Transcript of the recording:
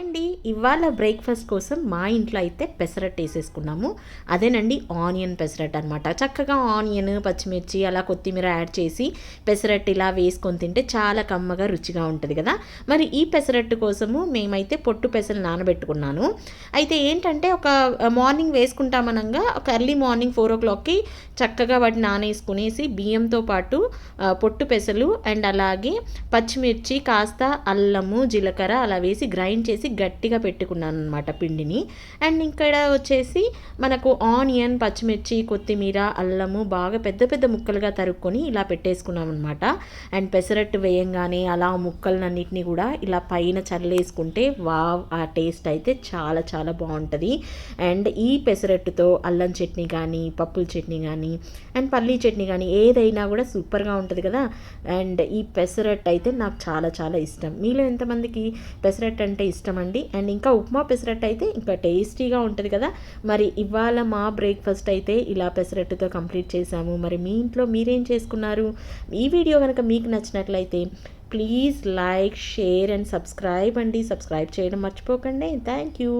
అండి, ఇవాళ బ్రేక్ఫాస్ట్ కోసం మా ఇంట్లో అయితే పెసరట్టు వేసేసుకున్నాము. అదేనండి ఆనియన్ పెసరట్టు అనమాట. చక్కగా ఆనియన్, పచ్చిమిర్చి అలా కొత్తిమీర యాడ్ చేసి పెసరట్టు ఇలా వేసుకొని తింటే చాలా కమ్మగా రుచిగా ఉంటుంది కదా. మరి ఈ పెసరట్టు కోసము మేమైతే పొట్టు పెసలు నానబెట్టుకున్నాను. అయితే ఏంటంటే ఒక మార్నింగ్ వేసుకుంటామనగా ఒక ఎర్లీ మార్నింగ్ 4 o'clockకి చక్కగా వాటిని నానేసుకునేసి బియ్యంతో పాటు పొట్టు పెసలు అండ్ అలాగే పచ్చిమిర్చి, కాస్త అల్లము, జీలకర్ర అలా వేసి గ్రైండ్ చేసి గట్టిగా పెట్టుకున్నాను అనమాట పిండిని. అండ్ ఇక్కడ వచ్చేసి మనకు ఆనియన్, పచ్చిమిర్చి, కొత్తిమీర, అల్లము బాగా పెద్ద పెద్ద ముక్కలుగా తరుక్కొని ఇలా పెట్టేసుకున్నాం అనమాట. అండ్ పెసరట్టు వేయంగానే అలా ముక్కలన్నిటిని కూడా ఇలా పైన చల్లేసుకుంటే వావ్, ఆ టేస్ట్ అయితే చాలా చాలా బాగుంటుంది. అండ్ ఈ పెసరట్టుతో అల్లం చట్నీ కానీ, పప్పుల చట్నీ కానీ అండ్ పల్లీ చట్నీ కానీ ఏదైనా కూడా సూపర్గా ఉంటుంది కదా. అండ్ ఈ పెసరట్టు అయితే నాకు చాలా చాలా ఇష్టం. మీలో ఎంతమందికి పెసరట్టు అంటే ఇష్టం అండి? అండ్ ఇంకా ఉప్మా పెసరట్టు అయితే ఇంకా టేస్టీగా ఉంటుంది కదా. మరి ఇవాళ మా బ్రేక్ఫాస్ట్ అయితే ఇలా పెసరట్టుతో కంప్లీట్ చేశాము. మరి మీ ఇంట్లో మీరేం చేసుకున్నారు? ఈ వీడియో కనుక మీకు నచ్చినట్లయితే please like, share and subscribe అండి. సబ్స్క్రైబ్ చేయడం మర్చిపోకండి. Thank you.